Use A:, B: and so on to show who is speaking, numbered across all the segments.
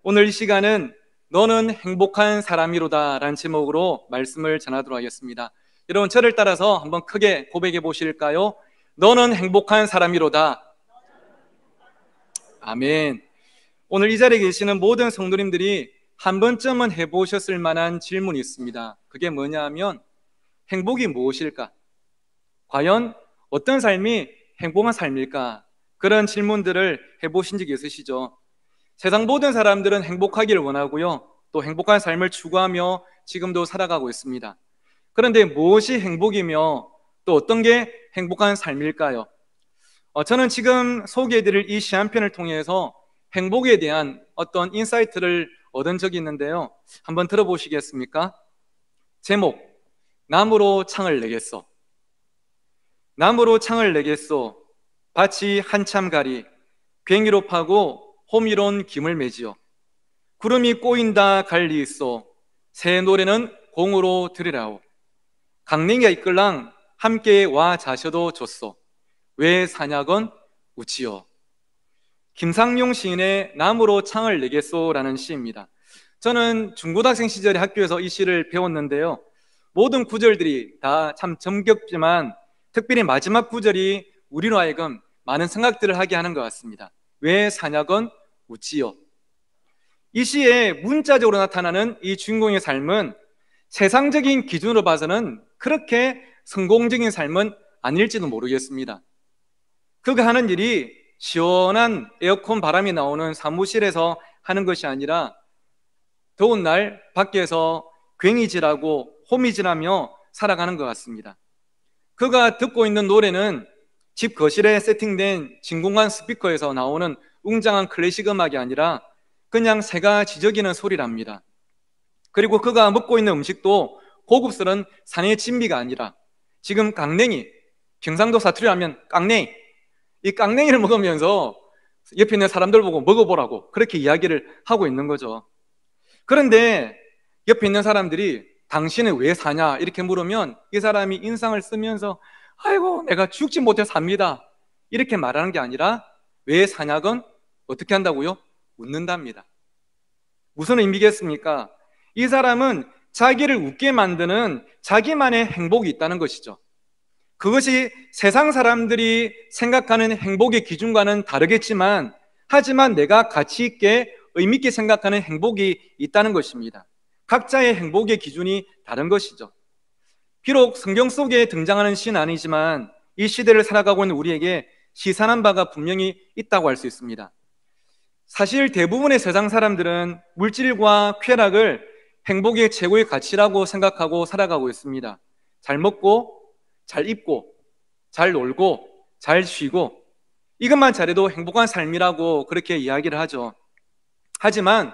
A: 오늘 이 시간은 너는 행복한 사람이로다 라는 제목으로 말씀을 전하도록 하겠습니다. 여러분, 저를 따라서 한번 크게 고백해 보실까요? 너는 행복한 사람이로다. 아멘. 오늘 이 자리에 계시는 모든 성도님들이 한 번쯤은 해보셨을 만한 질문이 있습니다. 그게 뭐냐 하면, 행복이 무엇일까? 과연 어떤 삶이 행복한 삶일까? 그런 질문들을 해보신 적이 있으시죠? 세상 모든 사람들은 행복하기를 원하고요, 또 행복한 삶을 추구하며 지금도 살아가고 있습니다. 그런데 무엇이 행복이며 또 어떤 게 행복한 삶일까요? 저는 지금 소개해드릴 이 시 한 편을 통해서 행복에 대한 어떤 인사이트를 얻은 적이 있는데요, 한번 들어보시겠습니까? 제목, 나무로 창을 내겠소. 나무로 창을 내겠소. 밭이 한참 가리 괭이로 파고 호미론 김을 매지요. 구름이 꼬인다 갈리 있어 새 노래는 공으로 들으라오. 강냉이가 이끌랑 함께 와 자셔도 좋소. 왜 사냐건 우치요. 김상용 시인의 나무로 창을 내겠소라는 시입니다. 저는 중고등학생 시절에 학교에서 이 시를 배웠는데요, 모든 구절들이 다 참 정겹지만 특별히 마지막 구절이 우리로 하여금 많은 생각들을 하게 하는 것 같습니다. 왜 사냐건 우치요. 이 시에 문자적으로 나타나는 이 주인공의 삶은 세상적인 기준으로 봐서는 그렇게 성공적인 삶은 아닐지도 모르겠습니다. 그가 하는 일이 시원한 에어컨 바람이 나오는 사무실에서 하는 것이 아니라 더운 날 밖에서 괭이질하고 호미질하며 살아가는 것 같습니다. 그가 듣고 있는 노래는 집 거실에 세팅된 진공관 스피커에서 나오는 웅장한 클래식 음악이 아니라 그냥 새가 지저귀는 소리랍니다. 그리고 그가 먹고 있는 음식도 고급스러운 산의 진미가 아니라 지금 깡냉이, 경상도 사투리 하면 깡냉이, 이 깡냉이를 먹으면서 옆에 있는 사람들 보고 먹어보라고 그렇게 이야기를 하고 있는 거죠. 그런데 옆에 있는 사람들이 당신은 왜 사냐 이렇게 물으면 이 사람이 인상을 쓰면서 아이고 내가 죽지 못해 삽니다 이렇게 말하는 게 아니라 왜 사냐건 어떻게 한다고요? 웃는답니다. 무슨 의미겠습니까? 이 사람은 자기를 웃게 만드는 자기만의 행복이 있다는 것이죠. 그것이 세상 사람들이 생각하는 행복의 기준과는 다르겠지만 하지만 내가 가치 있게 의미 있게 생각하는 행복이 있다는 것입니다. 각자의 행복의 기준이 다른 것이죠. 비록 성경 속에 등장하는 시는 아니지만 이 시대를 살아가고 있는 우리에게 시사하는 바가 분명히 있다고 할 수 있습니다. 사실 대부분의 세상 사람들은 물질과 쾌락을 행복의 최고의 가치라고 생각하고 살아가고 있습니다. 잘 먹고, 잘 입고, 잘 놀고, 잘 쉬고, 이것만 잘해도 행복한 삶이라고 그렇게 이야기를 하죠. 하지만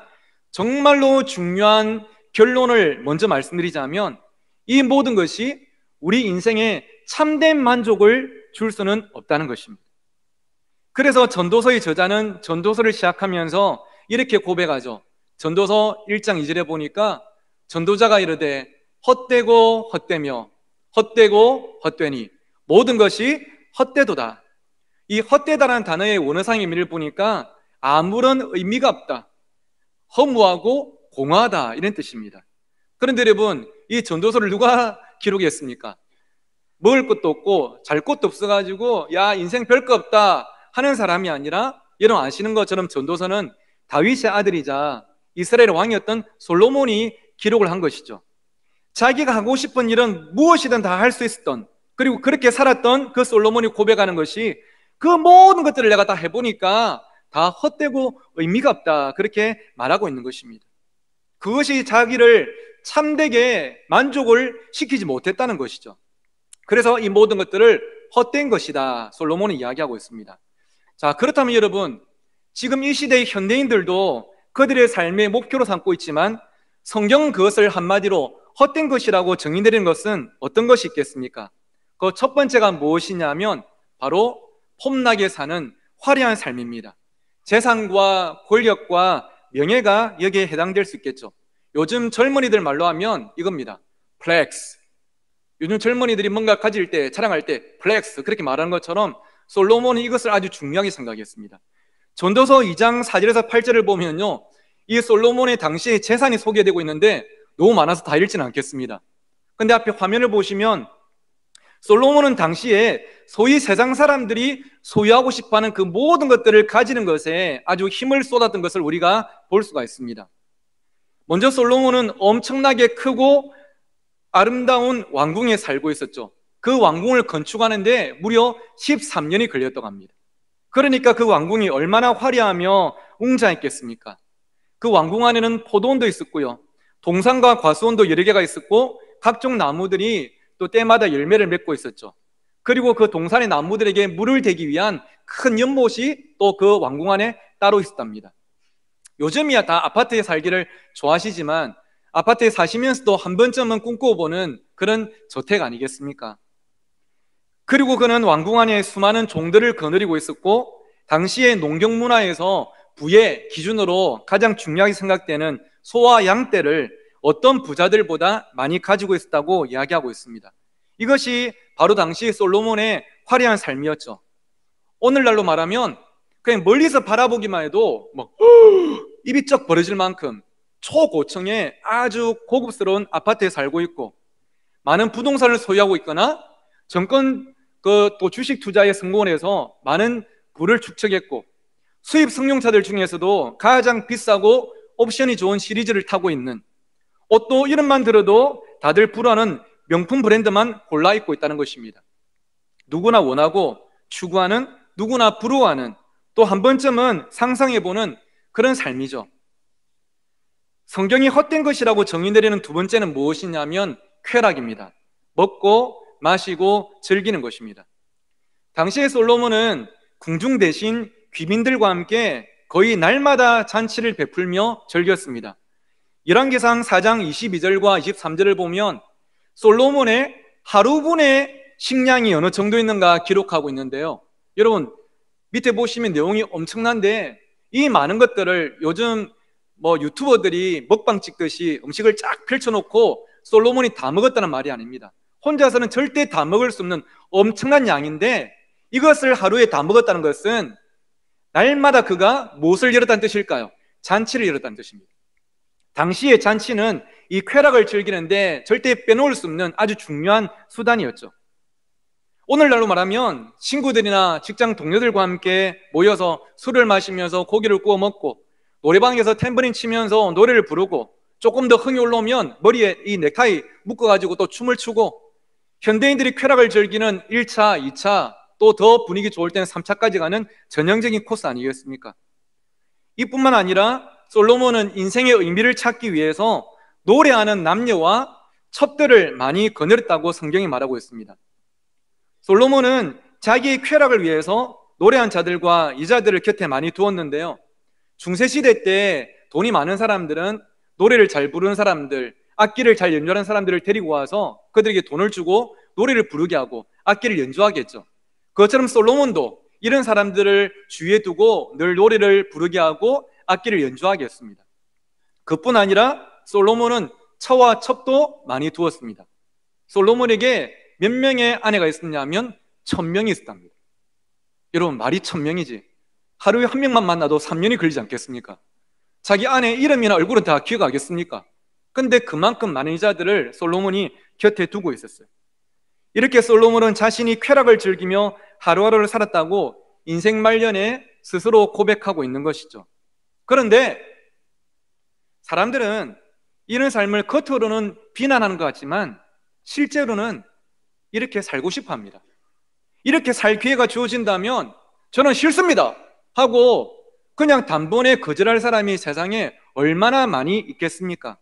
A: 정말로 중요한 결론을 먼저 말씀드리자면 이 모든 것이 우리 인생에 참된 만족을 줄 수는 없다는 것입니다. 그래서 전도서의 저자는 전도서를 시작하면서 이렇게 고백하죠. 전도서 1장 2절에 보니까 전도자가 이르되 헛되고 헛되며 헛되고 헛되니 모든 것이 헛되도다. 이 헛되다라는 단어의 원어상의 의미를 보니까 아무런 의미가 없다, 허무하고 공허하다 이런 뜻입니다. 그런데 여러분, 이 전도서를 누가 기록했습니까? 먹을 것도 없고 잘 것도 없어가지고 야 인생 별거 없다 하는 사람이 아니라 여러분 아시는 것처럼 전도서는 다윗의 아들이자 이스라엘 왕이었던 솔로몬이 기록을 한 것이죠. 자기가 하고 싶은 일은 무엇이든 다 할 수 있었던, 그리고 그렇게 살았던 그 솔로몬이 고백하는 것이 그 모든 것들을 내가 다 해보니까 다 헛되고 의미가 없다 그렇게 말하고 있는 것입니다. 그것이 자기를 참되게 만족을 시키지 못했다는 것이죠. 그래서 이 모든 것들을 헛된 것이다 솔로몬이 이야기하고 있습니다. 자, 그렇다면 여러분, 지금 이 시대의 현대인들도 그들의 삶의 목표로 삼고 있지만 성경은 그것을 한마디로 헛된 것이라고 정의 내리는 것은 어떤 것이 있겠습니까? 그 첫 번째가 무엇이냐면 바로 폼나게 사는 화려한 삶입니다. 재산과 권력과 명예가 여기에 해당될 수 있겠죠. 요즘 젊은이들 말로 하면 이겁니다. 플렉스. 요즘 젊은이들이 뭔가 가질 때, 자랑할 때 플렉스 그렇게 말하는 것처럼 솔로몬이 이것을 아주 중요하게 생각했습니다. 전도서 2장 4절에서 8절을 보면요, 이 솔로몬의 당시의 재산이 소개되고 있는데 너무 많아서 다 읽지는 않겠습니다. 근데 앞에 화면을 보시면 솔로몬은 당시에 소위 세상 사람들이 소유하고 싶어하는 그 모든 것들을 가지는 것에 아주 힘을 쏟았던 것을 우리가 볼 수가 있습니다. 먼저 솔로몬은 엄청나게 크고 아름다운 왕궁에 살고 있었죠. 그 왕궁을 건축하는데 무려 13년이 걸렸다고 합니다. 그러니까 그 왕궁이 얼마나 화려하며 웅장했겠습니까? 그 왕궁 안에는 포도원도 있었고요, 동산과 과수원도 여러 개가 있었고, 각종 나무들이 또 때마다 열매를 맺고 있었죠. 그리고 그 동산의 나무들에게 물을 대기 위한 큰 연못이 또 그 왕궁 안에 따로 있었답니다. 요즘이야 다 아파트에 살기를 좋아하시지만 아파트에 사시면서도 한 번쯤은 꿈꿔보는 그런 저택 아니겠습니까? 그리고 그는 왕궁 안에 수많은 종들을 거느리고 있었고, 당시의 농경 문화에서 부의 기준으로 가장 중요하게 생각되는 소와 양떼를 어떤 부자들보다 많이 가지고 있었다고 이야기하고 있습니다. 이것이 바로 당시 솔로몬의 화려한 삶이었죠. 오늘날로 말하면 그냥 멀리서 바라보기만 해도 막 입이 쩍 벌어질 만큼 초고층의 아주 고급스러운 아파트에 살고 있고, 많은 부동산을 소유하고 있거나 정권 또 주식 투자에 성공을 해서 많은 부를 축적했고, 수입 승용차들 중에서도 가장 비싸고 옵션이 좋은 시리즈를 타고 있는, 옷도 이름만 들어도 다들 부러워하는 명품 브랜드만 골라 입고 있다는 것입니다. 누구나 원하고 추구하는, 누구나 부러워하는, 또 한 번쯤은 상상해보는 그런 삶이죠. 성경이 헛된 것이라고 정의 내리는 두 번째는 무엇이냐면 쾌락입니다. 먹고 마시고 즐기는 것입니다. 당시의 솔로몬은 궁중 대신 귀빈들과 함께 거의 날마다 잔치를 베풀며 즐겼습니다. 열왕기상 4장 22절과 23절을 보면 솔로몬의 하루분의 식량이 어느 정도 있는가 기록하고 있는데요, 여러분 밑에 보시면 내용이 엄청난데, 이 많은 것들을 요즘 유튜버들이 먹방 찍듯이 음식을 쫙 펼쳐놓고 솔로몬이 다 먹었다는 말이 아닙니다. 혼자서는 절대 다 먹을 수 없는 엄청난 양인데, 이것을 하루에 다 먹었다는 것은 날마다 그가 무엇을 열었다는 뜻일까요? 잔치를 열었다는 뜻입니다. 당시의 잔치는 이 쾌락을 즐기는데 절대 빼놓을 수 없는 아주 중요한 수단이었죠. 오늘날로 말하면 친구들이나 직장 동료들과 함께 모여서 술을 마시면서 고기를 구워 먹고, 노래방에서 탬버린 치면서 노래를 부르고, 조금 더 흥이 올라오면 머리에 이 넥타이 묶어가지고 또 춤을 추고, 현대인들이 쾌락을 즐기는 1차, 2차, 또 더 분위기 좋을 때는 3차까지 가는 전형적인 코스 아니겠습니까? 이뿐만 아니라 솔로몬은 인생의 의미를 찾기 위해서 노래하는 남녀와 첩들을 많이 거느렸다고 성경이 말하고 있습니다. 솔로몬은 자기의 쾌락을 위해서 노래한 자들과 이자들을 곁에 많이 두었는데요, 중세시대 때 돈이 많은 사람들은 노래를 잘 부르는 사람들, 악기를 잘 연주하는 사람들을 데리고 와서 그들에게 돈을 주고 노래를 부르게 하고 악기를 연주하게 했죠. 그것처럼 솔로몬도 이런 사람들을 주위에 두고 늘 노래를 부르게 하고 악기를 연주하게 했습니다. 그뿐 아니라 솔로몬은 처와 첩도 많이 두었습니다. 솔로몬에게 몇 명의 아내가 있었냐면 1000명이 있었답니다. 여러분 말이 1000명이지 하루에 한 명만 만나도 3년이 걸리지 않겠습니까? 자기 아내 이름이나 얼굴은 다 기억하겠습니까? 근데 그만큼 많은 여자들을 솔로몬이 곁에 두고 있었어요. 이렇게 솔로몬은 자신이 쾌락을 즐기며 하루하루를 살았다고 인생 말년에 스스로 고백하고 있는 것이죠. 그런데 사람들은 이런 삶을 겉으로는 비난하는 것 같지만 실제로는 이렇게 살고 싶어 합니다. 이렇게 살 기회가 주어진다면 저는 싫습니다 하고 그냥 단번에 거절할 사람이 세상에 얼마나 많이 있겠습니까?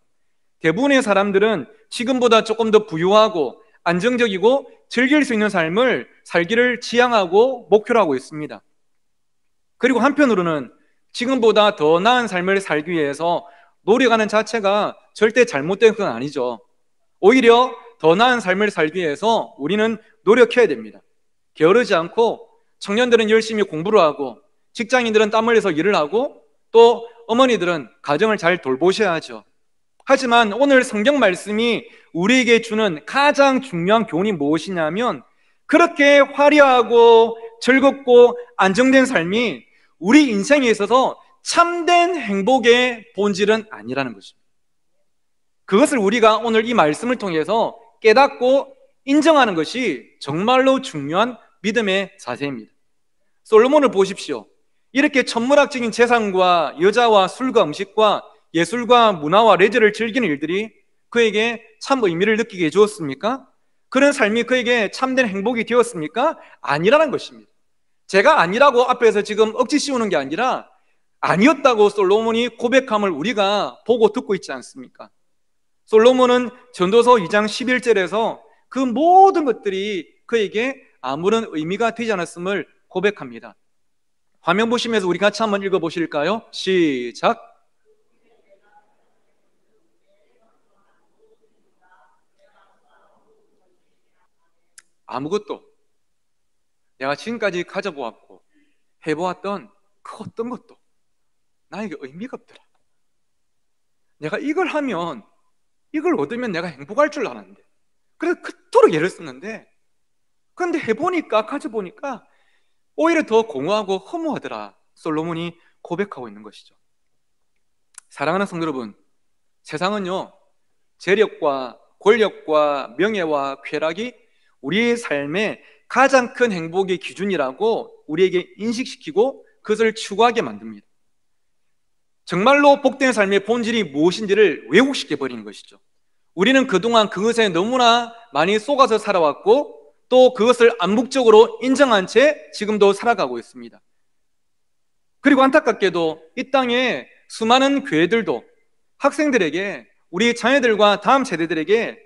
A: 대부분의 사람들은 지금보다 조금 더 부유하고 안정적이고 즐길 수 있는 삶을 살기를 지향하고 목표로 하고 있습니다. 그리고 한편으로는 지금보다 더 나은 삶을 살기 위해서 노력하는 자체가 절대 잘못된 건 아니죠. 오히려 더 나은 삶을 살기 위해서 우리는 노력해야 됩니다. 게으르지 않고 청년들은 열심히 공부를 하고 직장인들은 땀 흘려서 일을 하고 또 어머니들은 가정을 잘 돌보셔야죠. 하지만 오늘 성경 말씀이 우리에게 주는 가장 중요한 교훈이 무엇이냐면 그렇게 화려하고 즐겁고 안정된 삶이 우리 인생에 있어서 참된 행복의 본질은 아니라는 것입니다. 그것을 우리가 오늘 이 말씀을 통해서 깨닫고 인정하는 것이 정말로 중요한 믿음의 자세입니다. 솔로몬을 보십시오. 이렇게 천문학적인 재산과 여자와 술과 음식과 예술과 문화와 레저를 즐기는 일들이 그에게 참 의미를 느끼게 해주었습니까? 그런 삶이 그에게 참된 행복이 되었습니까? 아니라는 것입니다. 제가 아니라고 앞에서 지금 억지 씌우는 게 아니라 아니었다고 솔로몬이 고백함을 우리가 보고 듣고 있지 않습니까? 솔로몬은 전도서 2장 11절에서 그 모든 것들이 그에게 아무런 의미가 되지 않았음을 고백합니다. 화면 보시면서 우리 같이 한번 읽어보실까요? 시작. 아무것도 내가 지금까지 가져보았고 해보았던 그 어떤 것도 나에게 의미가 없더라. 내가 이걸 하면, 이걸 얻으면 내가 행복할 줄 알았는데, 그래서 그토록 애를 썼는데, 그런데 해보니까, 가져보니까 오히려 더 공허하고 허무하더라. 솔로몬이 고백하고 있는 것이죠. 사랑하는 성도 여러분, 세상은요, 재력과 권력과 명예와 쾌락이 우리의 삶의 가장 큰 행복의 기준이라고 우리에게 인식시키고 그것을 추구하게 만듭니다. 정말로 복된 삶의 본질이 무엇인지를 왜곡시켜버리는 것이죠. 우리는 그동안 그것에 너무나 많이 속아서 살아왔고 또 그것을 암묵적으로 인정한 채 지금도 살아가고 있습니다. 그리고 안타깝게도 이 땅에 수많은 교회들도 학생들에게, 우리 자녀들과 다음 세대들에게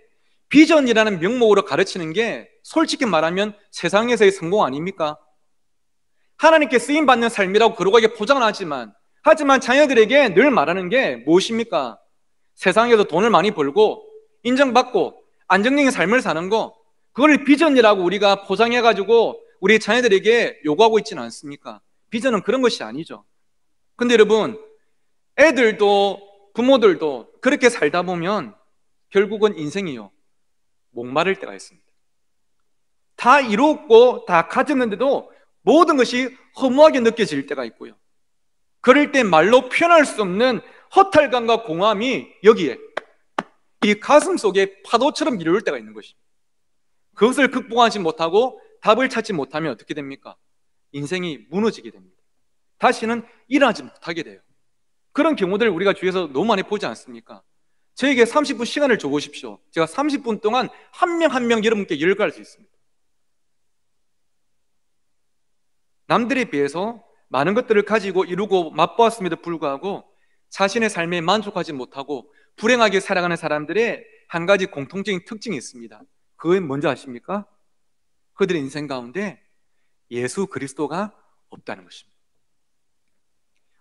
A: 비전이라는 명목으로 가르치는 게 솔직히 말하면 세상에서의 성공 아닙니까? 하나님께 쓰임받는 삶이라고 거룩하게 포장을 하지만 자녀들에게 늘 말하는 게 무엇입니까? 세상에서 돈을 많이 벌고 인정받고 안정적인 삶을 사는 거, 그걸 비전이라고 우리가 포장해가지고 우리 자녀들에게 요구하고 있지는 않습니까? 비전은 그런 것이 아니죠. 근데 여러분, 애들도 부모들도 그렇게 살다 보면 결국은 인생이요, 목마를 때가 있습니다. 다 이루었고 다 가졌는데도 모든 것이 허무하게 느껴질 때가 있고요. 그럴 때 말로 표현할 수 없는 허탈감과 공허함이 여기에 이 가슴 속에 파도처럼 밀려올 때가 있는 것입니다. 그것을 극복하지 못하고 답을 찾지 못하면 어떻게 됩니까? 인생이 무너지게 됩니다. 다시는 일어나지 못하게 돼요. 그런 경우들 우리가 주위에서 너무 많이 보지 않습니까? 저에게 30분 시간을 줘보십시오. 제가 30분 동안 한 명 한 명 여러분께 열거할 수 있습니다. 남들에 비해서 많은 것들을 가지고 이루고 맛보았음에도 불구하고 자신의 삶에 만족하지 못하고 불행하게 살아가는 사람들의 한 가지 공통적인 특징이 있습니다. 그건 뭔지 아십니까? 그들의 인생 가운데 예수 그리스도가 없다는 것입니다.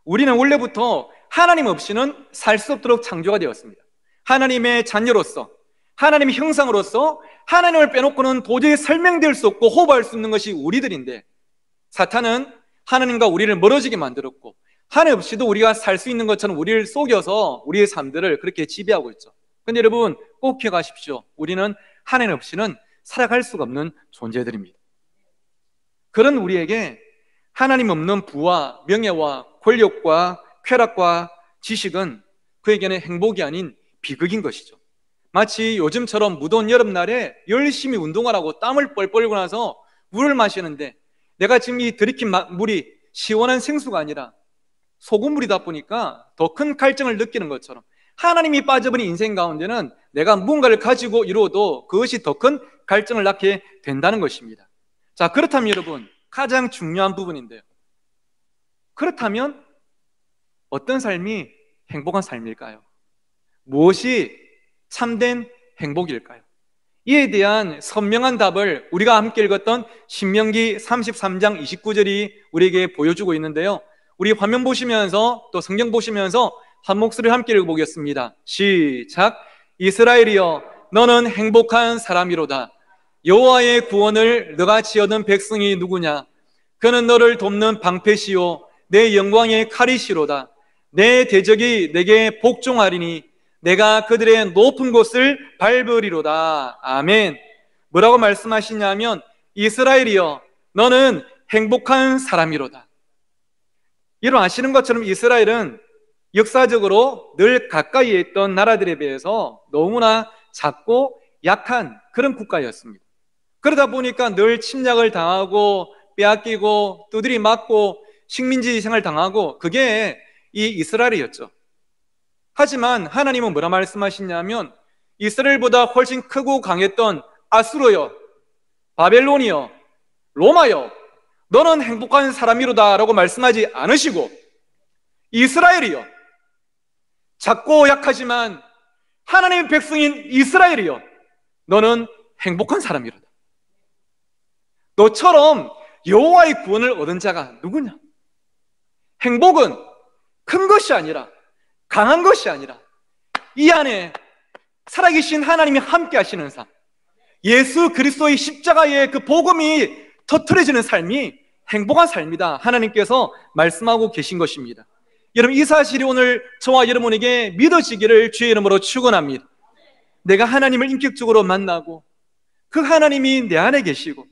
A: 우리는 원래부터 하나님 없이는 살 수 없도록 창조가 되었습니다. 하나님의 자녀로서, 하나님의 형상으로서 하나님을 빼놓고는 도저히 설명될 수 없고 호흡할 수 없는 것이 우리들인데, 사탄은 하나님과 우리를 멀어지게 만들었고 하나님 없이도 우리가 살 수 있는 것처럼 우리를 속여서 우리의 삶들을 그렇게 지배하고 있죠. 그런데 여러분 꼭 기억하십시오. 우리는 하나님 없이는 살아갈 수가 없는 존재들입니다. 그런 우리에게 하나님 없는 부와 명예와 권력과 쾌락과 지식은 그에게는 행복이 아닌 비극인 것이죠. 마치 요즘처럼 무더운 여름날에 열심히 운동하라고 땀을 뻘뻘 흘리고 나서 물을 마시는데 내가 지금 이 들이킨 물이 시원한 생수가 아니라 소금물이다 보니까 더 큰 갈증을 느끼는 것처럼 하나님이 빠져버린 인생 가운데는 내가 무언가를 가지고 이루어도 그것이 더 큰 갈증을 낳게 된다는 것입니다. 자, 그렇다면 여러분, 가장 중요한 부분인데요, 그렇다면 어떤 삶이 행복한 삶일까요? 무엇이 참된 행복일까요? 이에 대한 선명한 답을 우리가 함께 읽었던 신명기 33장 29절이 우리에게 보여주고 있는데요, 우리 화면 보시면서 또 성경 보시면서 한 목소리 함께 읽어보겠습니다. 시작. 이스라엘이여, 너는 행복한 사람이로다. 여호와의 구원을 너같이 얻은 백성이 누구냐? 그는 너를 돕는 방패시요 내 영광의 칼이시로다. 내 대적이 내게 복종하리니 내가 그들의 높은 곳을 밟으리로다. 아멘. 뭐라고 말씀하시냐면, 이스라엘이여, 너는 행복한 사람이로다. 여러분 아시는 것처럼 이스라엘은 역사적으로 늘 가까이에 있던 나라들에 비해서 너무나 작고 약한 그런 국가였습니다. 그러다 보니까 늘 침략을 당하고 빼앗기고 두드리 맞고 식민지 생활 당하고 그게 이 이스라엘이었죠. 하지만 하나님은 뭐라 말씀하시냐면 이스라엘보다 훨씬 크고 강했던 아수르여, 바벨론이여, 로마여, 너는 행복한 사람이로다 라고 말씀하지 않으시고 이스라엘이여, 작고 약하지만 하나님의 백성인 이스라엘이여, 너는 행복한 사람이로다. 너처럼 여호와의 구원을 얻은 자가 누구냐? 행복은 큰 것이 아니라 강한 것이 아니라 이 안에 살아계신 하나님이 함께 하시는 삶, 예수 그리스도의 십자가의 그 복음이 터트려지는 삶이 행복한 삶이다 하나님께서 말씀하고 계신 것입니다. 여러분 이 사실이 오늘 저와 여러분에게 믿어지기를 주의 이름으로 축원합니다. 내가 하나님을 인격적으로 만나고 그 하나님이 내 안에 계시고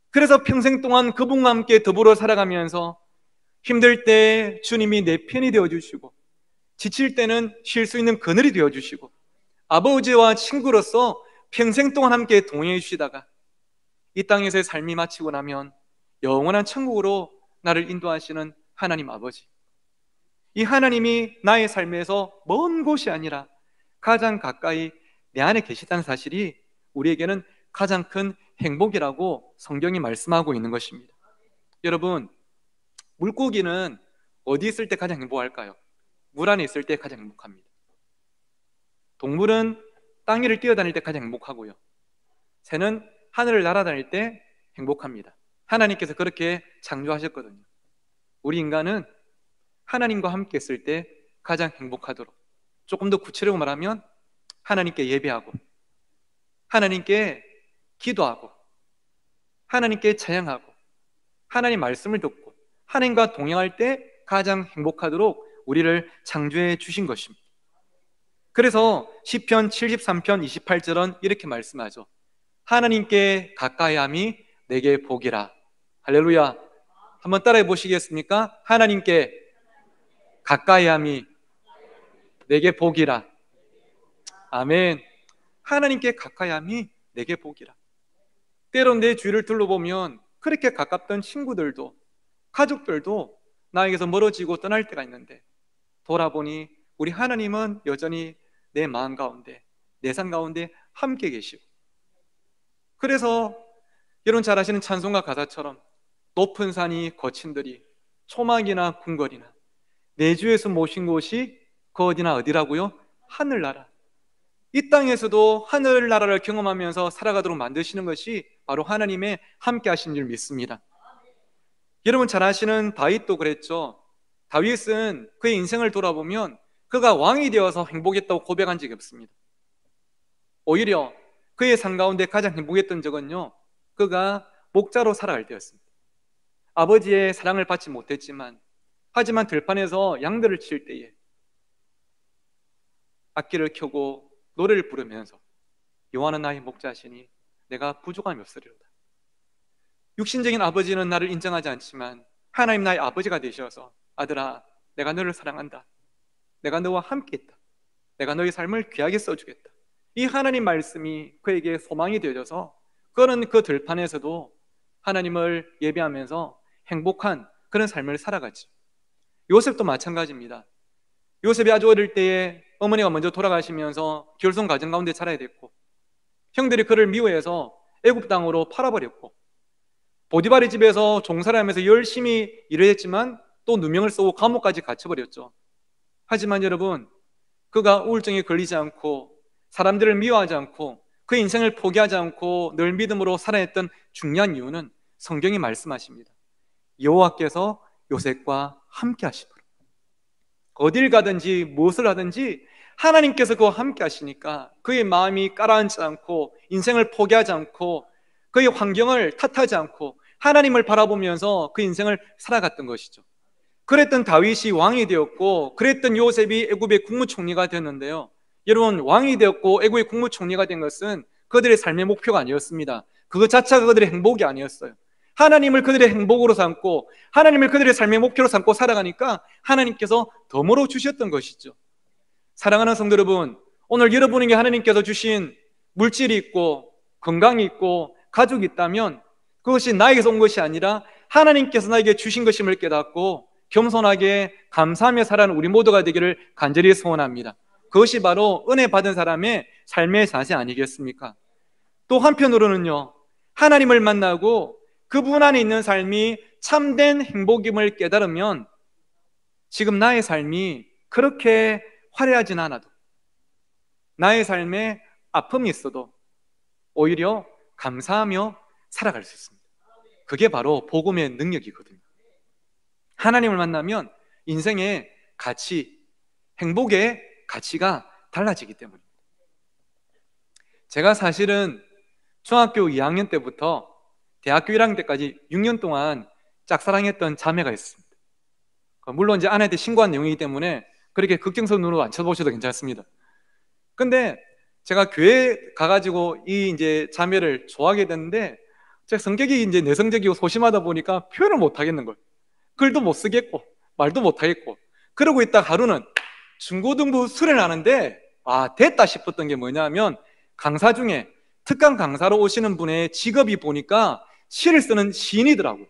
A: 그래서 평생 동안 그분과 함께 더불어 살아가면서 힘들 때 주님이 내 편이 되어주시고 지칠 때는 쉴 수 있는 그늘이 되어주시고 아버지와 친구로서 평생 동안 함께 동행해 주시다가 이 땅에서의 삶이 마치고 나면 영원한 천국으로 나를 인도하시는 하나님 아버지, 이 하나님이 나의 삶에서 먼 곳이 아니라 가장 가까이 내 안에 계시다는 사실이 우리에게는 가장 큰 행복이라고 성경이 말씀하고 있는 것입니다. 여러분, 물고기는 어디 있을 때 가장 행복할까요? 물 안에 있을 때 가장 행복합니다. 동물은 땅 위를 뛰어다닐 때 가장 행복하고요, 새는 하늘을 날아다닐 때 행복합니다. 하나님께서 그렇게 창조하셨거든요. 우리 인간은 하나님과 함께 있을 때 가장 행복하도록, 조금 더 구체적으로 말하면 하나님께 예배하고 하나님께 기도하고 하나님께 찬양하고 하나님 말씀을 듣고 하나님과 동행할 때 가장 행복하도록 우리를 창조해 주신 것입니다. 그래서 시편 73편 28절은 이렇게 말씀하죠. 하나님께 가까이함이 내게 복이라. 할렐루야. 한번 따라해 보시겠습니까? 하나님께 가까이함이 내게 복이라. 아멘. 하나님께 가까이함이 내게 복이라. 때론 내 주위를 둘러보면 그렇게 가깝던 친구들도 가족들도 나에게서 멀어지고 떠날 때가 있는데 돌아보니 우리 하나님은 여전히 내 마음 가운데, 내 삶 가운데 함께 계시고, 그래서 여러분 잘 아시는 찬송가 가사처럼 높은 산이 거친 들이 초막이나 궁궐이나 내 주에서 모신 곳이 그 어디나 어디라고요? 하늘나라. 이 땅에서도 하늘나라를 경험하면서 살아가도록 만드시는 것이 바로 하나님의 함께 하신 줄 믿습니다. 여러분 잘 아시는 다윗도 그랬죠. 다윗은 그의 인생을 돌아보면 그가 왕이 되어서 행복했다고 고백한 적이 없습니다. 오히려 그의 삶 가운데 가장 행복했던 적은요, 그가 목자로 살아갈 때였습니다. 아버지의 사랑을 받지 못했지만 하지만 들판에서 양들을 칠 때에 악기를 켜고 노래를 부르면서 여호와는 나의 목자시니 내가 부족함이 없으리로다. 육신적인 아버지는 나를 인정하지 않지만 하나님 나의 아버지가 되셔서 아들아 내가 너를 사랑한다, 내가 너와 함께 있다, 내가 너의 삶을 귀하게 써주겠다, 이 하나님 말씀이 그에게 소망이 되어져서 그는 그 들판에서도 하나님을 예배하면서 행복한 그런 삶을 살아갔죠. 요셉도 마찬가지입니다. 요셉이 아주 어릴 때에 어머니가 먼저 돌아가시면서 결손 가정 가운데 자라야 됐고 형들이 그를 미워해서 애굽 땅으로 팔아버렸고 보디발의 집에서 종살이 하면서 열심히 일을 했지만 또 누명을 쓰고 감옥까지 갇혀버렸죠. 하지만 여러분, 그가 우울증에 걸리지 않고 사람들을 미워하지 않고 그 인생을 포기하지 않고 늘 믿음으로 살아냈던 중요한 이유는 성경이 말씀하십니다. 여호와께서 요셉과 함께 하시도록, 어딜 가든지 무엇을 하든지 하나님께서 그와 함께 하시니까 그의 마음이 가라앉지 않고 인생을 포기하지 않고 그의 환경을 탓하지 않고 하나님을 바라보면서 그 인생을 살아갔던 것이죠. 그랬던 다윗이 왕이 되었고 그랬던 요셉이 애굽의 국무총리가 되었는데요, 여러분 왕이 되었고 애굽의 국무총리가 된 것은 그들의 삶의 목표가 아니었습니다. 그것 자체가 그들의 행복이 아니었어요. 하나님을 그들의 행복으로 삼고 하나님을 그들의 삶의 목표로 삼고 살아가니까 하나님께서 덤으로 주셨던 것이죠. 사랑하는 성도 여러분, 오늘 여러분에게 하나님께서 주신 물질이 있고 건강이 있고 가족이 있다면 그것이 나에게서 온 것이 아니라 하나님께서 나에게 주신 것임을 깨닫고 겸손하게 감사하며 살아가는 우리 모두가 되기를 간절히 소원합니다. 그것이 바로 은혜 받은 사람의 삶의 자세 아니겠습니까? 또 한편으로는요, 하나님을 만나고 그분 안에 있는 삶이 참된 행복임을 깨달으면 지금 나의 삶이 그렇게 화려하진 않아도, 나의 삶에 아픔이 있어도 오히려 감사하며 살아갈 수 있습니다. 그게 바로 복음의 능력이거든요. 하나님을 만나면 인생의 가치, 행복의 가치가 달라지기 때문입니다. 제가 사실은 중학교 2학년 때부터 대학교 1학년 때까지 6년 동안 짝사랑했던 자매가 있습니다. 물론 이제 아내한테 신고한 내용이기 때문에 그렇게 걱정스러운 눈으로 안 쳐보셔도 괜찮습니다. 근데 제가 교회 가가지고 이 이제 자매를 좋아하게 됐는데, 제가 성격이 이제 내성적이고 소심하다 보니까 표현을 못 하겠는 거예요. 글도 못 쓰겠고 말도 못 하겠고. 그러고 있다 하루는 중고등부 수련을 하는데 됐다 싶었던 게 뭐냐면, 강사 중에 특강 강사로 오시는 분의 직업이 보니까 시를 쓰는 시인이더라고.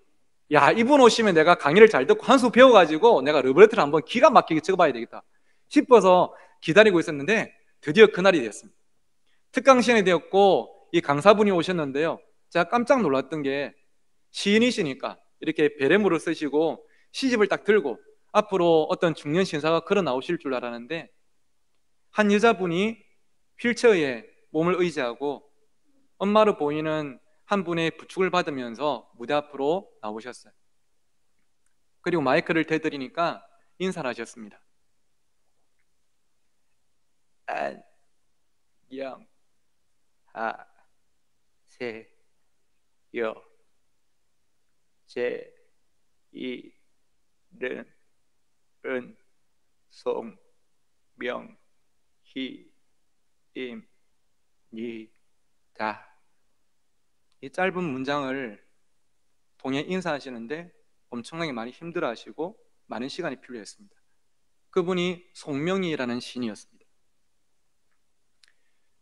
A: 야, 이분 오시면 내가 강의를 잘 듣고 한 수 배워가지고 내가 러브레터를 한번 기가 막히게 적어봐야 되겠다 싶어서 기다리고 있었는데 드디어 그날이 됐습니다. 특강 시간이 되었고 이 강사분이 오셨는데요, 제가 깜짝 놀랐던 게 시인이시니까 이렇게 베레모를 쓰시고 시집을 딱 들고 앞으로 어떤 중년 신사가 걸어 나오실 줄 알았는데, 한 여자분이 휠체어에 몸을 의지하고 엄마로 보이는 한 분의 부축을 받으면서 무대 앞으로 나오셨어요. 그리고 마이크를 대드리니까 인사를 하셨습니다. 안녕하세요. 제 이름은 송명희입니다. 이 짧은 문장을 통해 인사하시는데 엄청나게 많이 힘들어하시고 많은 시간이 필요했습니다. 그분이 송명희라는 시인이었습니다.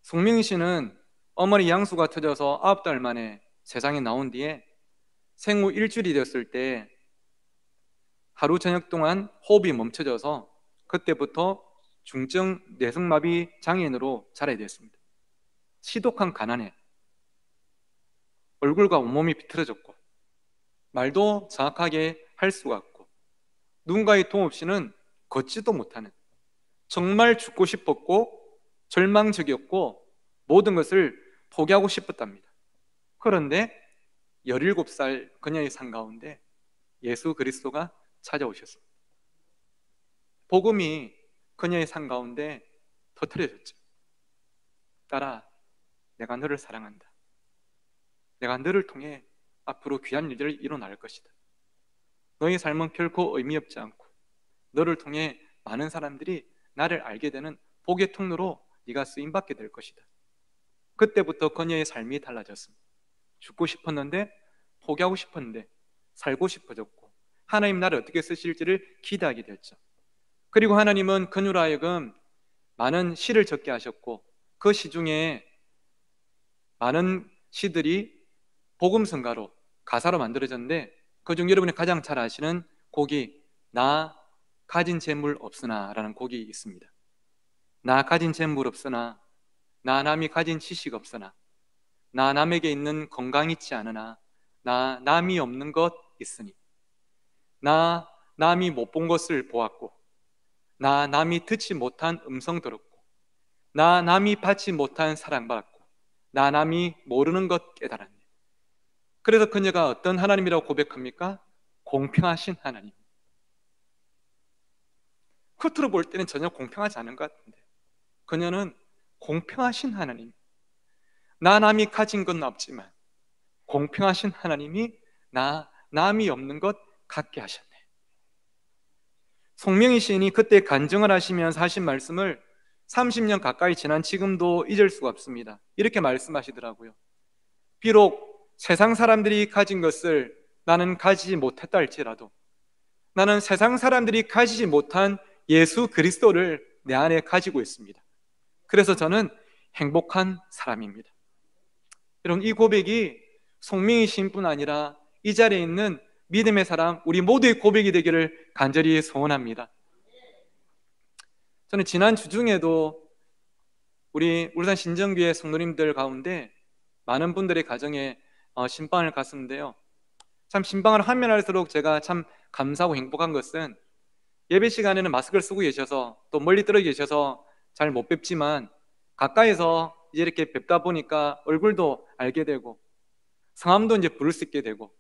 A: 송명희 씨는 어머니 양수가 터져서 9달 만에 세상에 나온 뒤에 생후 일주일이 되었을 때 하루 저녁 동안 호흡이 멈춰져서 그때부터 중증 뇌성마비 장애인으로 자라게 되었습니다. 시독한 가난에 얼굴과 온몸이 비틀어졌고 말도 정확하게 할 수가 없고 누군가의 도움 없이는 걷지도 못하는, 정말 죽고 싶었고 절망적이었고 모든 것을 포기하고 싶었답니다. 그런데 17살 그녀의 삶 가운데 예수 그리스도가 찾아오셨습니다. 복음이 그녀의 삶 가운데 터뜨려졌죠. 딸아, 내가 너를 사랑한다. 내가 너를 통해 앞으로 귀한 일들을 일어날 것이다. 너의 삶은 결코 의미 없지 않고 너를 통해 많은 사람들이 나를 알게 되는 복의 통로로 네가 쓰임받게 될 것이다. 그때부터 그녀의 삶이 달라졌습니다. 죽고 싶었는데, 포기하고 싶었는데 살고 싶어졌고 하나님 나를 어떻게 쓰실지를 기대하게 됐죠. 그리고 하나님은 그녀로 하여금 많은 시를 적게 하셨고 그 시 중에 많은 시들이 복음성가로 가사로 만들어졌는데, 그중 여러분이 가장 잘 아시는 곡이 나 가진 재물 없으나 라는 곡이 있습니다. 나 가진 재물 없으나, 나 남이 가진 지식 없으나, 나 남에게 있는 건강 있지 않으나, 나 남이 없는 것 있으니, 나 남이 못 본 것을 보았고, 나 남이 듣지 못한 음성 들었고, 나 남이 받지 못한 사랑받았고, 나 남이 모르는 것 깨달았네. 그래서 그녀가 어떤 하나님이라고 고백합니까? 공평하신 하나님. 겉으로 볼 때는 전혀 공평하지 않은 것 같은데 그녀는 공평하신 하나님, 나 남이 가진 건 없지만 공평하신 하나님이 나 남이 없는 것 갖게 하셨네. 송명희 시인이 그때 간증을 하시면서 하신 말씀을 30년 가까이 지난 지금도 잊을 수가 없습니다. 이렇게 말씀하시더라고요. 비록 세상 사람들이 가진 것을 나는 가지지 못했다 할지라도 나는 세상 사람들이 가지지 못한 예수 그리스도를 내 안에 가지고 있습니다. 그래서 저는 행복한 사람입니다. 여러분, 이 고백이 송명희 시인뿐 아니라 이 자리에 있는 믿음의 사람 우리 모두의 고백이 되기를 간절히 소원합니다. 저는 지난 주중에도 우리 울산 신정교회 성도님들 가운데 많은 분들의 가정에 신방을 갔었는데요, 참 신방을 하면 할수록 제가 참 감사하고 행복한 것은 예배 시간에는 마스크를 쓰고 계셔서 또 멀리 떨어져 계셔서 잘 못 뵙지만 가까이서 이제 이렇게 뵙다 보니까 얼굴도 알게 되고 성함도 이제 부를 수 있게 되고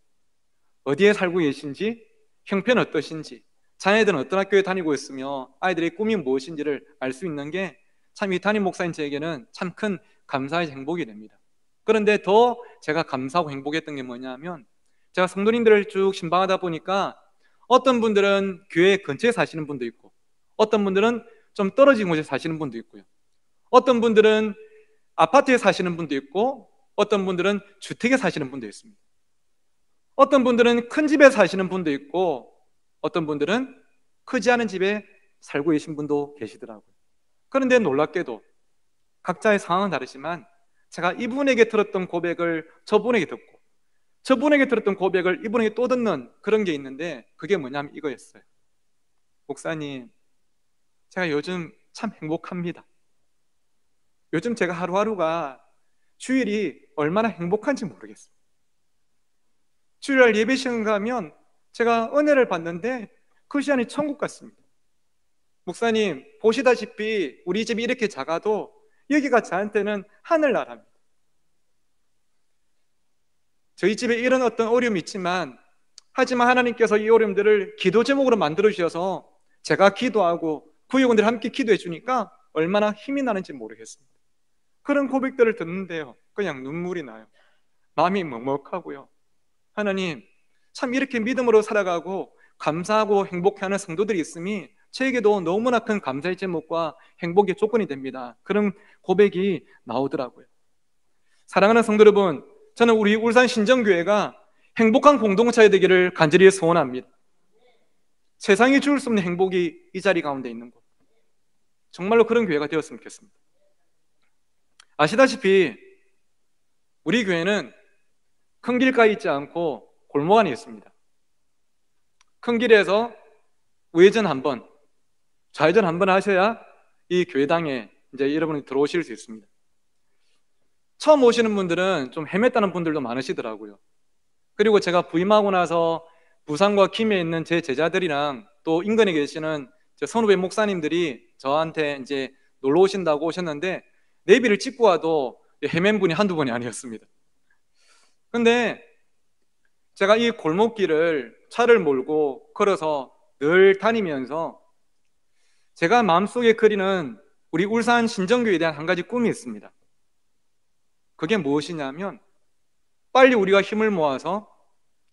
A: 어디에 살고 계신지, 형편은 어떠신지, 자녀들은 어떤 학교에 다니고 있으며 아이들의 꿈이 무엇인지를 알 수 있는 게 참 이 담임 목사님 저에게는 참 큰 감사의 행복이 됩니다. 그런데 더 제가 감사하고 행복했던 게 뭐냐면 제가 성도님들을 쭉 신방하다 보니까 어떤 분들은 교회 근처에 사시는 분도 있고 어떤 분들은 좀 떨어진 곳에 사시는 분도 있고요, 어떤 분들은 아파트에 사시는 분도 있고 어떤 분들은 주택에 사시는 분도 있습니다. 어떤 분들은 큰 집에 사시는 분도 있고 어떤 분들은 크지 않은 집에 살고 계신 분도 계시더라고요. 그런데 놀랍게도 각자의 상황은 다르지만 제가 이분에게 들었던 고백을 저분에게 듣고 저분에게 들었던 고백을 이분에게 또 듣는 그런 게 있는데 그게 뭐냐면 이거였어요. 목사님, 제가 요즘 참 행복합니다. 요즘 제가 하루하루가 주일이 얼마나 행복한지 모르겠어요. 주일날 예배 시간 가면 제가 은혜를 받는데 그 시간이 천국 같습니다. 목사님, 보시다시피 우리 집이 이렇게 작아도 여기가 저한테는 하늘나라입니다. 저희 집에 이런 어떤 어려움이 있지만 하지만 하나님께서 이 어려움들을 기도 제목으로 만들어 주셔서 제가 기도하고 구역원들이 함께 기도해 주니까 얼마나 힘이 나는지 모르겠습니다. 그런 고백들을 듣는데요, 그냥 눈물이 나요. 마음이 먹먹하고요. 하나님, 참 이렇게 믿음으로 살아가고 감사하고 행복해하는 성도들이 있음이 저에게도 너무나 큰 감사의 제목과 행복의 조건이 됩니다. 그런 고백이 나오더라고요. 사랑하는 성도 여러분, 저는 우리 울산 신정교회가 행복한 공동체가 되기를 간절히 소원합니다. 세상이 줄 수 없는 행복이 이 자리 가운데 있는 곳, 정말로 그런 교회가 되었으면 좋겠습니다. 아시다시피 우리 교회는 큰 길가에 있지 않고 골목 안에 있습니다. 큰 길에서 우회전 한번, 좌회전 한번 하셔야 이 교회당에 이제 여러분이 들어오실 수 있습니다. 처음 오시는 분들은 좀 헤맸다는 분들도 많으시더라고요. 그리고 제가 부임하고 나서 부산과 김해에 있는 제 제자들이랑 또 인근에 계시는 선후배 목사님들이 저한테 이제 놀러 오신다고 오셨는데 내비를 찍고 와도 헤맨 분이 한두 분이 아니었습니다. 근데 제가 이 골목길을 차를 몰고 걸어서 늘 다니면서 제가 마음속에 그리는 우리 울산 신정교회에 대한 한 가지 꿈이 있습니다. 그게 무엇이냐면 빨리 우리가 힘을 모아서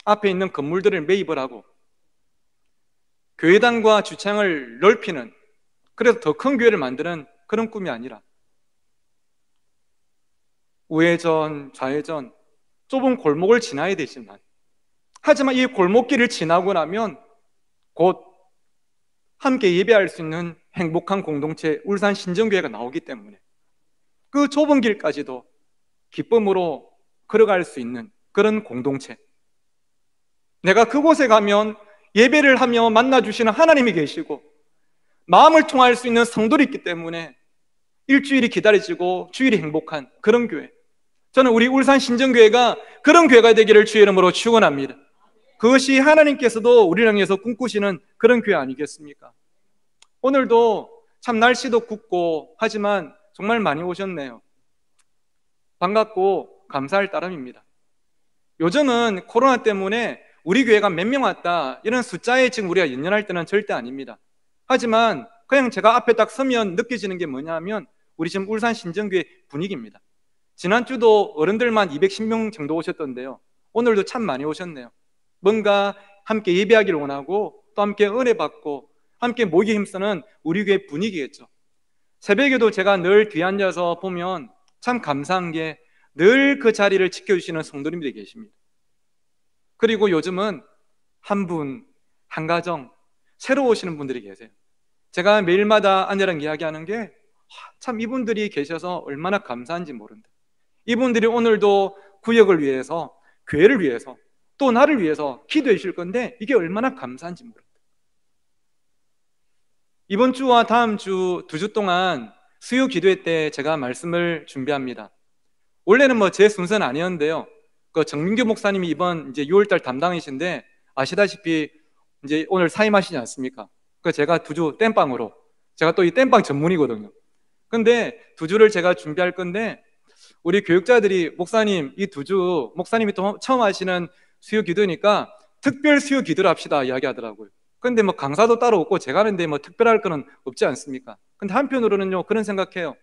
A: 앞에 있는 건물들을 매입을 하고 교회당과 주차장을 넓히는, 그래서 더 큰 교회를 만드는 그런 꿈이 아니라 우회전, 좌회전, 좁은 골목을 지나야 되지만 하지만 이 골목길을 지나고 나면 곧 함께 예배할 수 있는 행복한 공동체 울산 신정교회가 나오기 때문에 그 좁은 길까지도 기쁨으로 걸어갈 수 있는 그런 공동체, 내가 그곳에 가면 예배를 하며 만나주시는 하나님이 계시고 마음을 통할 수 있는 성도들이 있기 때문에 일주일이 기다려지고 주일이 행복한 그런 교회, 저는 우리 울산 신정교회가 그런 교회가 되기를 주의 이름으로 축원합니다. 그것이 하나님께서도 우리를 향해서 꿈꾸시는 그런 교회 아니겠습니까? 오늘도 참 날씨도 굽고 하지만 정말 많이 오셨네요. 반갑고 감사할 따름입니다. 요즘은 코로나 때문에 우리 교회가 몇 명 왔다 이런 숫자에 지금 우리가 연연할 때는 절대 아닙니다. 하지만 그냥 제가 앞에 딱 서면 느껴지는 게 뭐냐면 우리 지금 울산 신정교회 분위기입니다. 지난주도 어른들만 210명 정도 오셨던데요, 오늘도 참 많이 오셨네요. 뭔가 함께 예배하기를 원하고 또 함께 은혜 받고 함께 모이기 힘쓰는 우리 교회 분위기겠죠. 새벽에도 제가 늘 뒤에 앉아서 보면 참 감사한 게 늘 그 자리를 지켜주시는 성도님들이 계십니다. 그리고 요즘은 한 분, 한 가정 새로 오시는 분들이 계세요. 제가 매일마다 아내랑 이야기하는 게 참 이분들이 계셔서 얼마나 감사한지 모른다. 이분들이 오늘도 구역을 위해서, 교회를 위해서, 또 나를 위해서 기도해 주실 건데 이게 얼마나 감사한지 모른다. 이번 주와 다음 주 2주 동안 수요 기도회 때 제가 말씀을 준비합니다. 원래는 뭐 제 순서는 아니었는데요. 그 정민규 목사님이 이번 이제 6월달 담당이신데 아시다시피 이제 오늘 사임하시지 않습니까? 그 제가 2주 땜빵으로, 제가 또 이 땜빵 전문이거든요. 근데 2주를 제가 준비할 건데 우리 교육자들이 목사님 이 2주 목사님이 또 처음 하시는 수요 기도니까 특별 수요 기도를 합시다 이야기하더라고요. 근데 뭐 강사도 따로 없고 제가 하는데 뭐 특별할 거는 없지 않습니까? 근데 한편으로는요 그런 생각해요.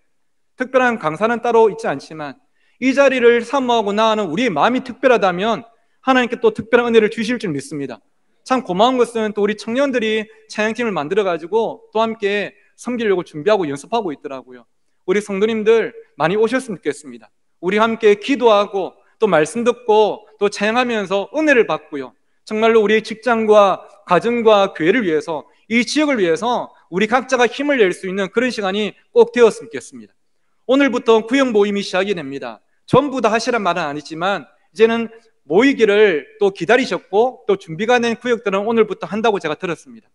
A: 특별한 강사는 따로 있지 않지만 이 자리를 사모하고 나아가는 우리의 마음이 특별하다면 하나님께 또 특별한 은혜를 주실 줄 믿습니다. 참 고마운 것은 또 우리 청년들이 찬양팀을 만들어가지고 또 함께 섬기려고 준비하고 연습하고 있더라고요. 우리 성도님들 많이 오셨으면 좋겠습니다. 우리 함께 기도하고 또 말씀 듣고 또 찬양하면서 은혜를 받고요. 정말로 우리의 직장과 가정과 교회를 위해서, 이 지역을 위해서 우리 각자가 힘을 낼 수 있는 그런 시간이 꼭 되었으면 좋겠습니다. 오늘부터 구역 모임이 시작이 됩니다. 전부 다 하시란 말은 아니지만 이제는 모이기를 또 기다리셨고 또 준비가 된 구역들은 오늘부터 한다고 제가 들었습니다.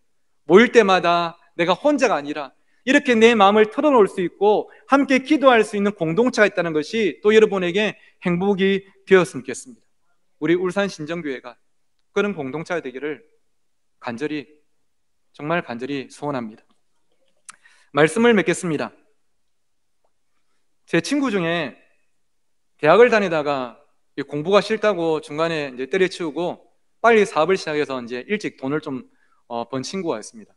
A: 모일 때마다 내가 혼자가 아니라 이렇게 내 마음을 털어놓을 수 있고 함께 기도할 수 있는 공동체가 있다는 것이 또 여러분에게 행복이 되었으면 좋겠습니다. 우리 울산 신정교회가 그런 공동체가 되기를 간절히, 정말 간절히 소원합니다. 말씀을 맺겠습니다. 제 친구 중에 대학을 다니다가 공부가 싫다고 중간에 이제 때려치우고 빨리 사업을 시작해서 이제 일찍 돈을 좀 번 친구가 있습니다.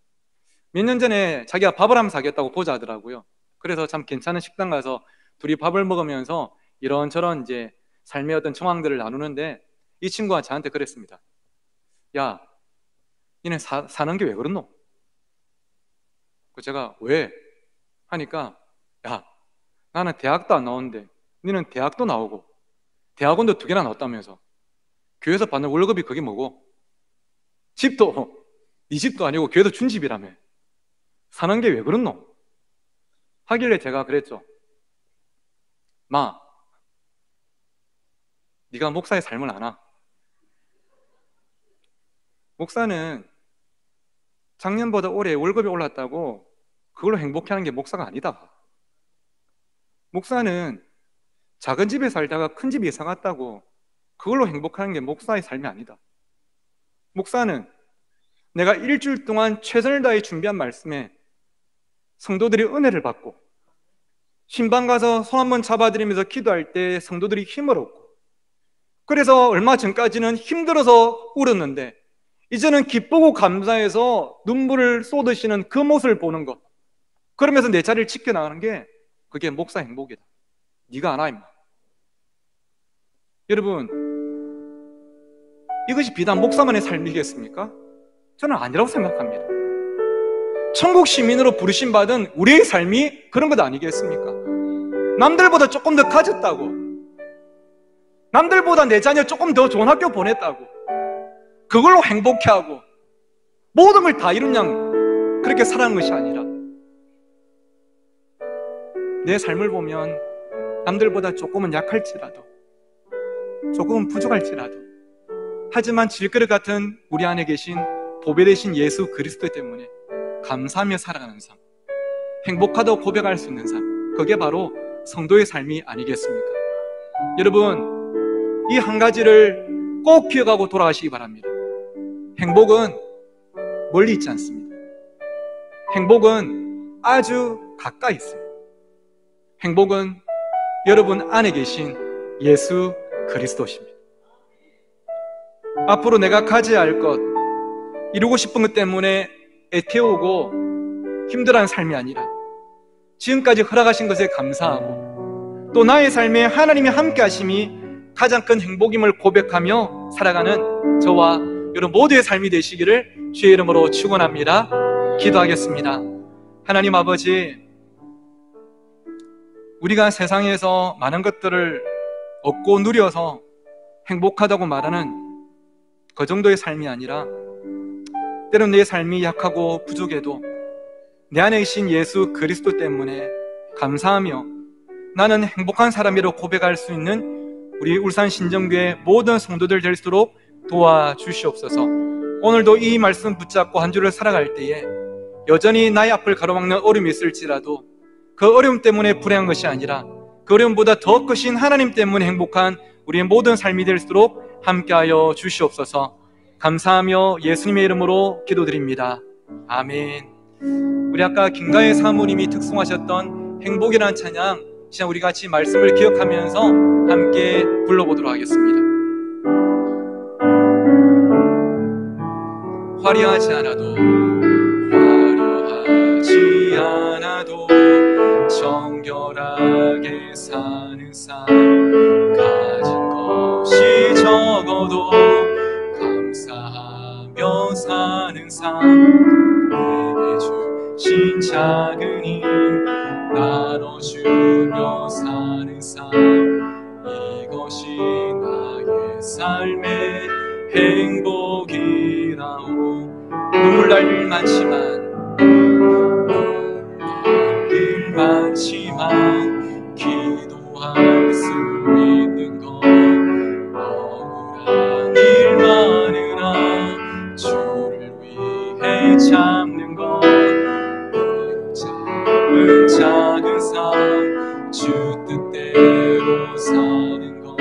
A: 몇 년 전에 자기가 밥을 한번 사겠다고 보자 하더라고요. 그래서 참 괜찮은 식당 가서 둘이 밥을 먹으면서 이런저런 이제 삶의 어떤 정황들을 나누는데 이 친구가 저한테 그랬습니다. 야, 니네 사는 게 왜 그렇노? 제가 왜? 하니까 야, 나는 대학도 안 나오는데 니는 대학도 나오고 대학원도 2개나 나왔다면서 교회에서 받는 월급이 그게 뭐고 집도 네 집도 아니고 교회도 준 집이라며 사는 게 왜 그렇노? 하길래 제가 그랬죠. 마, 네가 목사의 삶을 아나? 목사는 작년보다 올해 월급이 올랐다고 그걸로 행복해하는 게 목사가 아니다. 목사는 작은 집에 살다가 큰 집에 이사 갔다고 그걸로 행복하는 게 목사의 삶이 아니다. 목사는 내가 일주일 동안 최선을 다해 준비한 말씀에 성도들이 은혜를 받고 신방 가서 손 한번 잡아드리면서 기도할 때 성도들이 힘을 얻고, 그래서 얼마 전까지는 힘들어서 울었는데 이제는 기쁘고 감사해서 눈물을 쏟으시는 그 모습을 보는 것, 그러면서 내 자리를 지켜나가는 게 그게 목사 행복이다. 네가 아나 임마. 여러분, 이것이 비단 목사만의 삶이겠습니까? 저는 아니라고 생각합니다. 천국 시민으로 부르심 받은 우리의 삶이 그런 것 아니겠습니까? 남들보다 조금 더 가졌다고, 남들보다 내 자녀 조금 더 좋은 학교 보냈다고 그걸로 행복해하고 모든 걸 다 이룬 양 그렇게 살아가는 것이 아니라 내 삶을 보면 남들보다 조금은 약할지라도 조금은 부족할지라도 하지만 질그릇 같은 우리 안에 계신 보배 되신 예수 그리스도 때문에 감사하며 살아가는 삶, 행복하다고 고백할 수 있는 삶, 그게 바로 성도의 삶이 아니겠습니까? 여러분, 이 한 가지를 꼭 기억하고 돌아가시기 바랍니다. 행복은 멀리 있지 않습니다. 행복은 아주 가까이 있습니다. 행복은 여러분 안에 계신 예수 그리스도십니다. 앞으로 내가 가져야 할 것, 이루고 싶은 것 때문에 애태우고 힘들어하는 삶이 아니라 지금까지 허락하신 것에 감사하고 또 나의 삶에 하나님이 함께 하심이 가장 큰 행복임을 고백하며 살아가는 저와 여러분 모두의 삶이 되시기를 주의 이름으로 축원합니다. 기도하겠습니다. 하나님 아버지, 우리가 세상에서 많은 것들을 얻고 누려서 행복하다고 말하는 그 정도의 삶이 아니라 때론 내 삶이 약하고 부족해도 내 안에 계신 예수 그리스도 때문에 감사하며 나는 행복한 사람이라고 고백할 수 있는 우리 울산 신정교회 모든 성도들 될수록 도와주시옵소서. 오늘도 이 말씀 붙잡고 한 주를 살아갈 때에 여전히 나의 앞을 가로막는 어려움이 있을지라도 그 어려움 때문에 불행한 것이 아니라 그 어려움보다 더 크신 하나님 때문에 행복한 우리의 모든 삶이 될수록 함께하여 주시옵소서. 감사하며 예수님의 이름으로 기도드립니다. 아멘. 우리 아까 김가혜 사모님이 특송하셨던 행복이라는 찬양, 시간 우리 같이 말씀을 기억하면서 함께 불러보도록 하겠습니다. 화려하지 않아도 정결하게 사는 삶, 가진 것이 적어도 감사하며 사는 삶, 내게 주신 작은 힘 나눠주며 사는 삶, 이것이 나의 삶의 행복이라오. 눈물 날 일 많지만 기도할 수 있는 것, 억울한 일 많으나 주를 위해 참는 것, 작은 작은 삶 주 뜻대로 사는 것,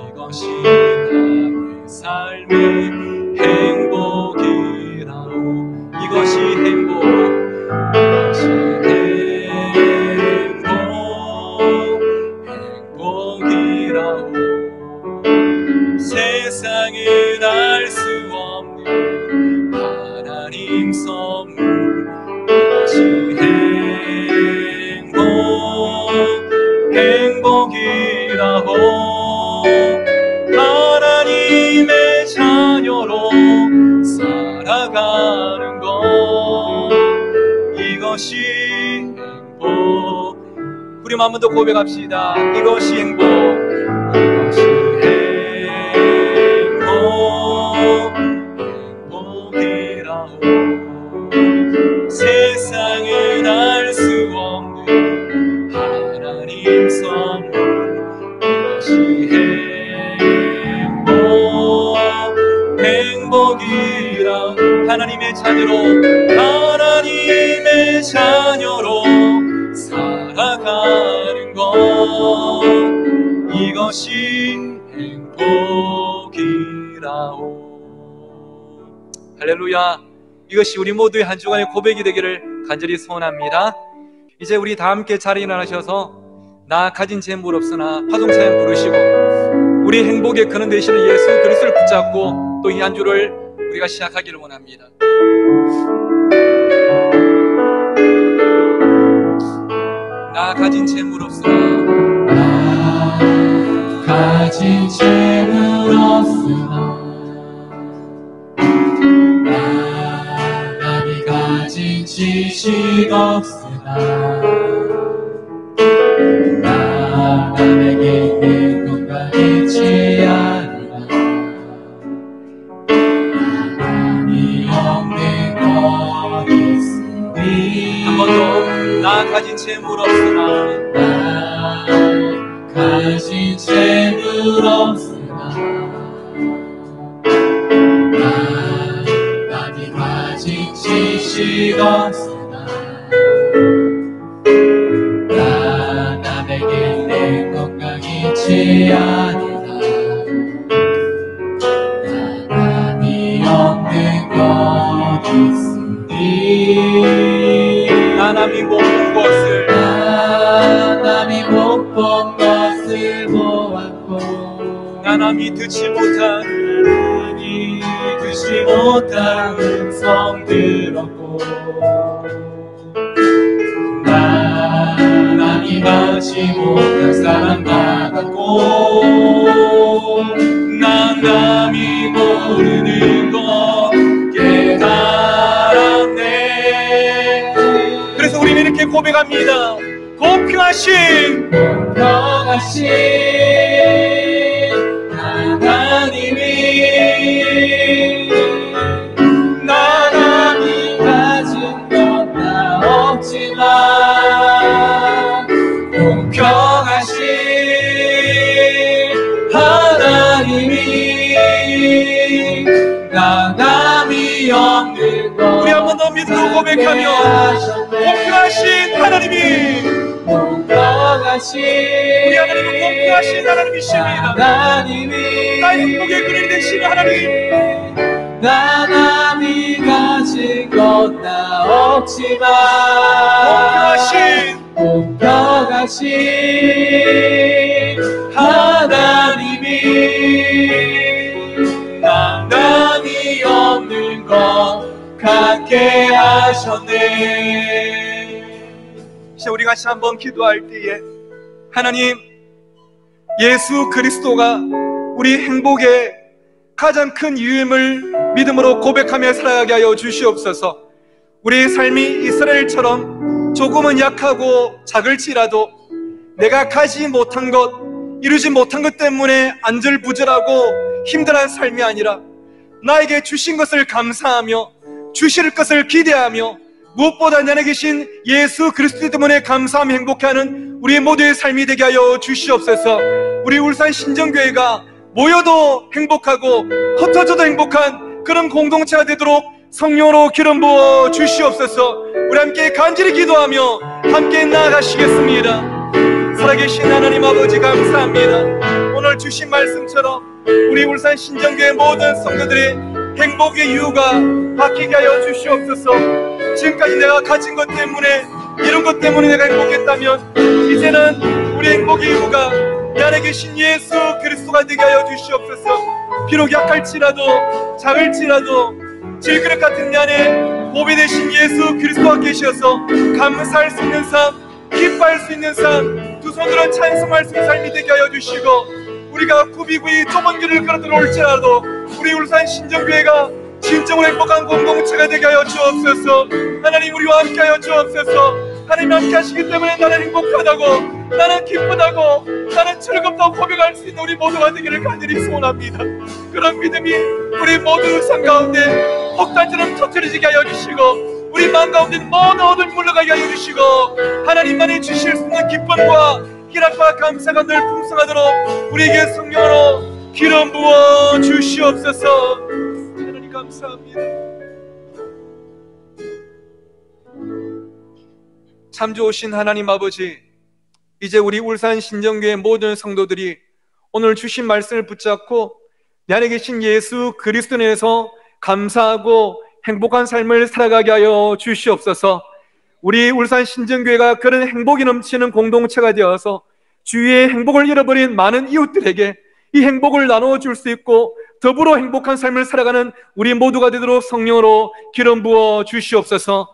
A: 이것이 나의 삶의 행복이라오. 이것이 행복, 세상은 알 수 없는 하나님 선물, 이것이 행복이라고. 하나님의 자녀로 살아가는 것, 이것이 행복. 우리 한 번 더 고백합시다. 이것이 행복, 이것이 행복이라오. 세상은 알 수 없는 하나님 선물, 이것이 행복이라. 하나님의 자녀로 살아가는 것, 이것이 행복이라오. 할렐루야. 이것이 우리 모두의 한 주간의 고백이 되기를 간절히 소원합니다. 이제 우리 다 함께 자리에 일어나셔서 나 가진 재물 없으나 파동찬양 부르시고 우리 행복의 근원 되시는 예수 그리스도를 붙잡고 또 이 한 주를 우리가 시작하기를 원합니다. 나 가진 재물 없으나, 나 가진 재물 없으나, 남이 가진 지식 없으나, 남에게 있는 것과 있지 않으나, 남이 없는 것 있으니. 한 번 더. 나 가진 재물 없으나, 나 가진 재물 없으나, 남이 가진 지식 없으나, 나 남에게 내 건강 있지 않으나, 나 남이 없는 것 있으니. 나 남이 못 본 것을, 나 남이 못 본 것을 보았고, 나 남이 듣지 못한 음성 들었고, 나 남이 받지 못한 사랑 받았고, 나 남이 모르는 것 깨달았네. 그래서 우리는 이렇게 고백합니다. 공평하신
B: 하나님이 나남이 가진 건 다 없지만 공평하신 하나님이 나남이 없는 것
A: 우리 한 번 더 믿음으로 고백하며 공평하신 하나님이 우리 하나님은 공평하신 하나님이십니다. 나의 행복의 근원이 되시는 하나님,
B: 나남이 가진 것 다 없지만 공평하신 하나님이 나남이 없는 것 같게 하셨네.
A: 이제 우리 같이 한번 기도할 때에 하나님, 예수 그리스도가 우리 행복의 가장 큰 이유임을 믿음으로 고백하며 살아가게 하여 주시옵소서. 우리의 삶이 이스라엘처럼 조금은 약하고 작을지라도 내가 가지 못한 것, 이루지 못한 것 때문에 안절부절하고 힘들어한 삶이 아니라 나에게 주신 것을 감사하며 주실 것을 기대하며 무엇보다 내 안에 계신 예수 그리스도 때문에 감사하며 행복해하는 우리 모두의 삶이 되게 하여 주시옵소서. 우리 울산 신정교회가 모여도 행복하고 흩어져도 행복한 그런 공동체가 되도록 성령으로 기름 부어 주시옵소서. 우리 함께 간절히 기도하며 함께 나아가시겠습니다. 살아계신 하나님 아버지, 감사합니다. 오늘 주신 말씀처럼 우리 울산 신정교회 모든 성도들의 행복의 이유가 바뀌게 하여 주시옵소서. 지금까지 내가 가진 것 때문에, 이런 것 때문에 내가 행복했다면 이제는 우리 행복의 이유가 내 안에 계신 예수 그리스도가 되게 하여 주시옵소서. 비록 약할지라도 작을지라도 질그릇 같은 내 안에 보배 되신 예수 그리스도가 계셔서 감사할 수 있는 삶, 기뻐할 수 있는 삶, 두 손으로 찬송할 수 있는 삶이 되게 하여 주시고, 우리가 구비구이 좁은 길을 걸어 들어올지라도 우리 울산 신정교회가 진정으로 행복한 공동체가 되게 하여 주옵소서. 하나님, 우리와 함께 하여 주옵소서. 하나님 함께 하시기 때문에 나는 행복하다고, 나는 기쁘다고, 나는 즐겁다고 고백할 수 있는 우리 모두가 되기를 간절히 소원합니다. 그런 믿음이 우리 모두 삶 가운데 폭탄처럼 터뜨려지게 하여 주시고, 우리 마음 가운데 모든 어둠 물러가게 하여 주시고, 하나님만이 주실 수 있는 기쁨과 희락과 감사가 늘 풍성하도록 우리에게 성령으로 기름 부어 주시옵소서. 하나님 감사합니다. 참 좋으신 하나님 아버지, 이제 우리 울산 신정교회 모든 성도들이 오늘 주신 말씀을 붙잡고 내 안에 계신 예수 그리스도 안에서 감사하고 행복한 삶을 살아가게 하여 주시옵소서. 우리 울산 신정교회가 그런 행복이 넘치는 공동체가 되어서 주위의 행복을 잃어버린 많은 이웃들에게 이 행복을 나누어 줄 수 있고 더불어 행복한 삶을 살아가는 우리 모두가 되도록 성령으로 기름 부어 주시옵소서.